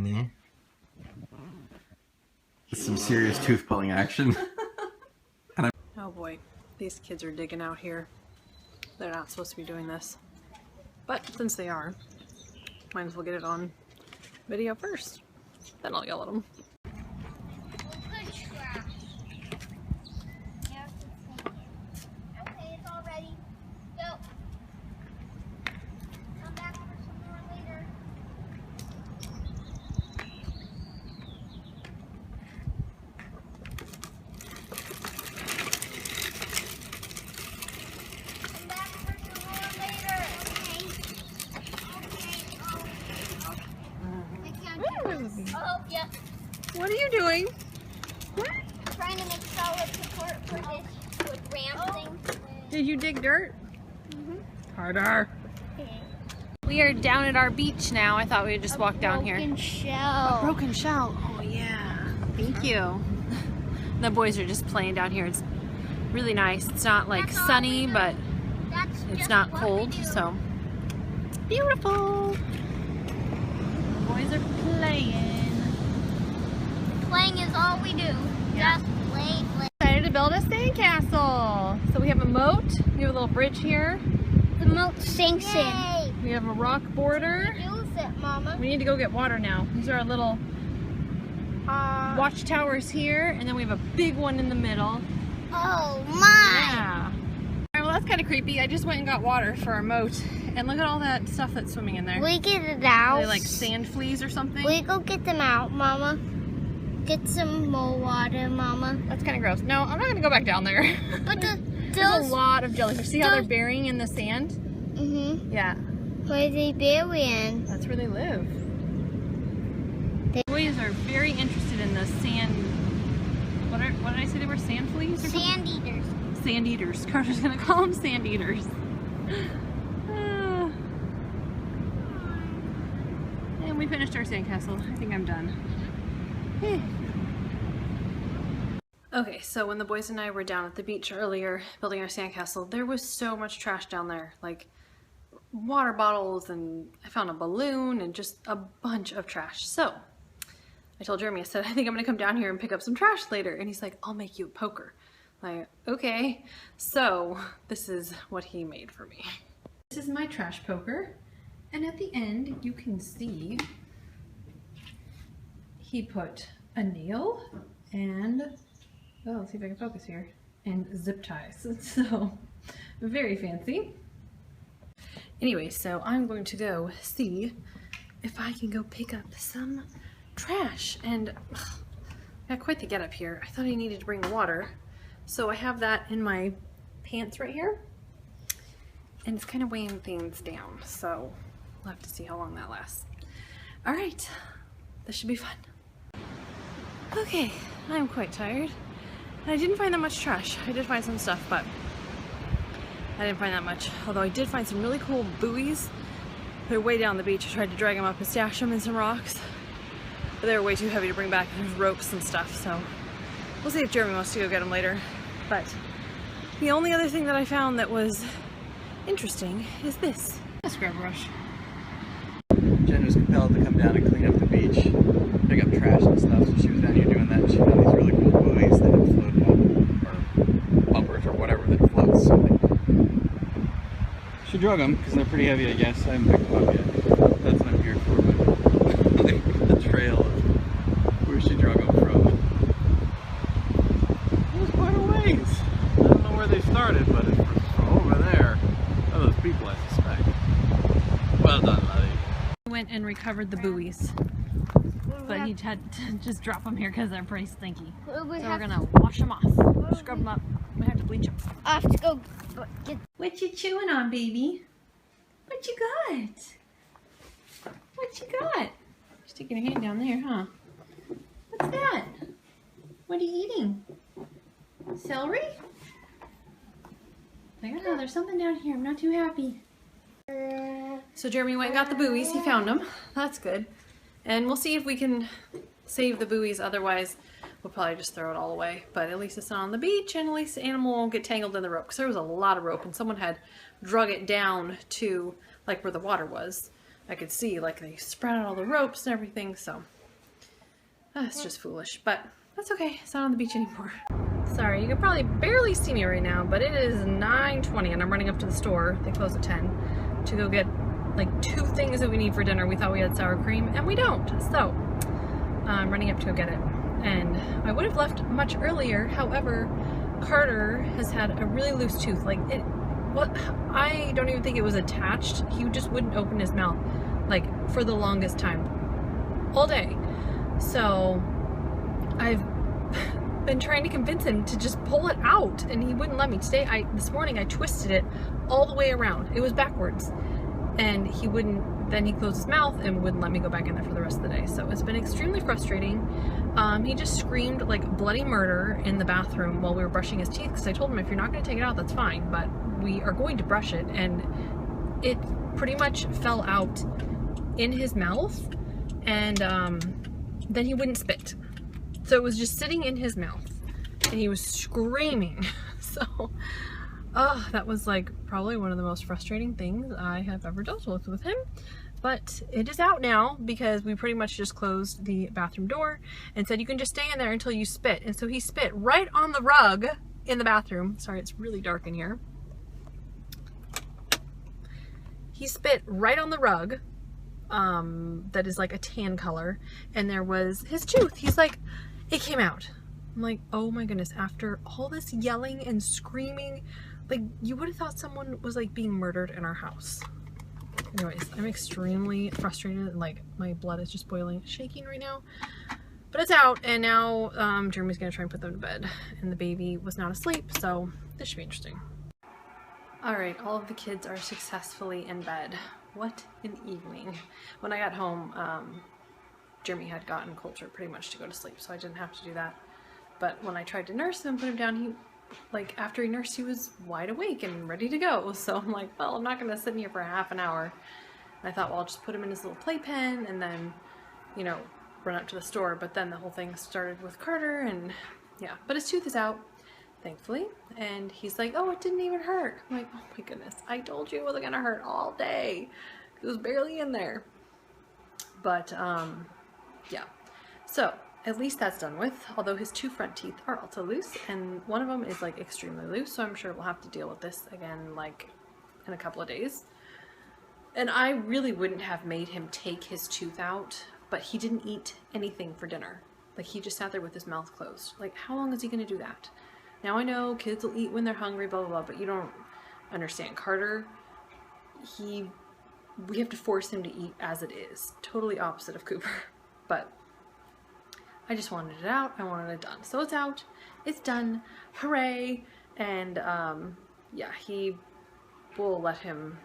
tiny. Some serious tooth pulling action. Oh boy, these kids are digging out here. They're not supposed to be doing this. But since they are, might as well get it on video first. Then I'll yell at them. Okay, it's all ready. Go. Come back for some more later. Come back for some more later. Okay. Oh, yeah. What are you doing? Trying to make solid support for this ramp thing. Did you dig dirt? Harder. We are down at our beach now. I thought we would just walk down here. Broken shell. Broken shell. Oh yeah. Thank you. The boys are just playing down here. It's really nice. It's not like That's all sunny, we do. but That's it's just not what cold, we do. so it's beautiful. The boys are playing. Playing is all we do. Yeah. Just play, play. Decided to build a sandcastle. So we have a moat. We have a little bridge here. The moat sinks in. We have a rock border. Use it, Mama. We need to go get water now. These are our little watchtowers here, and then we have a big one in the middle. Oh my! Yeah. Alright, well that's kind of creepy. I just went and got water for our moat, and look at all that stuff that's swimming in there. We get it Are out. they like sand fleas or something? We go get them out, Mama. Get some more water, Mama. That's kind of gross. No, I'm not gonna go back down there. But There's those. a lot of jellyfish. See how they're burying in the sand? Mhm. Yeah, Where they burying? that's where they live. The boys are very interested in the sand. What did I say they were? Sand fleas or something? Sand eaters. Sand eaters. Carter's gonna call them sand eaters. And we finished our sandcastle. I think I'm done. Okay, so when the boys and I were down at the beach earlier building our sandcastle, there was so much trash down there. Like water bottles, and I found a balloon and just a bunch of trash. So I told Jeremy, I said, I think I'm gonna come down here and pick up some trash later. And he's like, I'll make you a poker. Like, okay. So this is what he made for me. This is my trash poker. And at the end, you can see he put a nail and, oh, let's see if I can focus here, and zip ties. So very fancy. Anyway, so I'm going to go see if I can go pick up some trash. And ugh, I got quite the get up here. I thought I needed to bring the water. So I have that in my pants right here. And it's kind of weighing things down. So we'll have to see how long that lasts. All right, this should be fun. Okay, I'm quite tired. I didn't find that much trash. I did find some stuff, but I didn't find that much. Although I did find some really cool buoys. They're way down the beach. I tried to drag them up and stash them in some rocks, but they were way too heavy to bring back. There's ropes and stuff, so we'll see if Jeremy wants to go get them later. But the only other thing that I found that was interesting is this. A scrub brush. Jen was compelled to come down and clean up the beach, pick up trash and stuff, so she was down here doing that. She found these really cool buoys that have floated up, or bumpers or whatever that floats. So she drug them because they're pretty heavy, I guess. I haven't picked them up yet. That's what I'm here for, but the trail of where she drug them from. It was quite a ways. I don't know where they started, but it's from over there. Oh, those people, I suspect. Well done, Lottie. We went and recovered the buoys, but he had to just drop them here because they're pretty stinky. So we're gonna wash them off, scrub them up. We have to bleach them. I have to go get. What you chewing on, baby? What you got? What you got? Sticking your hand down there, huh? What's that? What are you eating? Celery? I don't know, there's something down here. I'm not too happy. So Jeremy went and got the buoys. He found them. That's good. And we'll see if we can save the buoys. Otherwise, we'll probably just throw it all away. But at least it's not on the beach, and at least the animal won't get tangled in the rope. Because there was a lot of rope, and someone had drug it down to like where the water was. I could see like they spread out all the ropes and everything, so it's just foolish, but that's okay. It's not on the beach anymore. Sorry, you can probably barely see me right now, but it is 9:20 and I'm running up to the store. They close at 10 to go get like 2 things that we need for dinner. We thought we had sour cream and we don't, so I'm running up to go get it. And I would have left much earlier, however, Carter has had a really loose tooth. Like I don't even think it was attached. He just wouldn't open his mouth like for the longest time, all day. So I've been trying to convince him to just pull it out and he wouldn't let me. This morning I twisted it all the way around. It was backwards and he wouldn't, then he closed his mouth and wouldn't let me go back in there for the rest of the day. So it's been extremely frustrating. He just screamed like bloody murder in the bathroom while we were brushing his teeth, because I told him if you're not going to take it out, that's fine, but we are going to brush it, and it pretty much fell out in his mouth, and then he wouldn't spit. So it was just sitting in his mouth and he was screaming. So that was like probably one of the most frustrating things I have ever dealt with him. But it is out now because we pretty much just closed the bathroom door and said you can just stay in there until you spit. And so he spit right on the rug in the bathroom. Sorry, it's really dark in here. He spit right on the rug that is like a tan color, and there was his tooth. He's like, it came out. I'm like, oh my goodness, after all this yelling and screaming, like you would have thought someone was like being murdered in our house. Anyways, I'm extremely frustrated and like my blood is just boiling, shaking right now. But it's out, and now Jeremy's gonna try and put them to bed, and the baby was not asleep, so this should be interesting. Alright, all of the kids are successfully in bed. What an evening. When I got home, Jeremy had gotten Coulter pretty much to go to sleep, so I didn't have to do that. But when I tried to nurse him, put him down, he, like, after he nursed, he was wide awake and ready to go. So I'm like, well, I'm not gonna sit in here for half an hour. And I thought, well, I'll just put him in his little playpen and then, you know, run up to the store. But then the whole thing started with Carter, and yeah, but his tooth is out, thankfully. And he's like, oh, it didn't even hurt. I'm like, oh my goodness, I told you it wasn't gonna hurt all day. It was barely in there. But yeah, so at least that's done with, although his 2 front teeth are also loose, and one of them is like extremely loose, so I'm sure we'll have to deal with this again like in a couple of days. And I really wouldn't have made him take his tooth out, but he didn't eat anything for dinner. Like, he just sat there with his mouth closed. Like, how long is he gonna do that? Now I know kids will eat when they're hungry, blah blah blah, but you don't understand. Carter, we have to force him to eat as it is. Totally opposite of Cooper. But I just wanted it out. I wanted it done. So it's out. It's done. Hooray! And yeah, we'll let him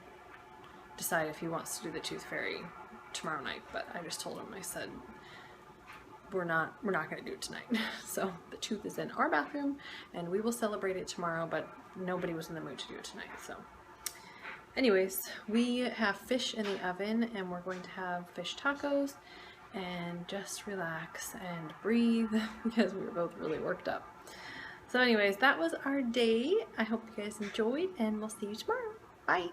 decide if he wants to do the tooth fairy tomorrow night. But I just told him, I said, we're not going to do it tonight. So the tooth is in our bathroom and we will celebrate it tomorrow, but nobody was in the mood to do it tonight. So anyways, we have fish in the oven and we're going to have fish tacos and just relax and breathe because we were both really worked up. So anyways, that was our day. I hope you guys enjoyed, and we'll see you tomorrow. Bye!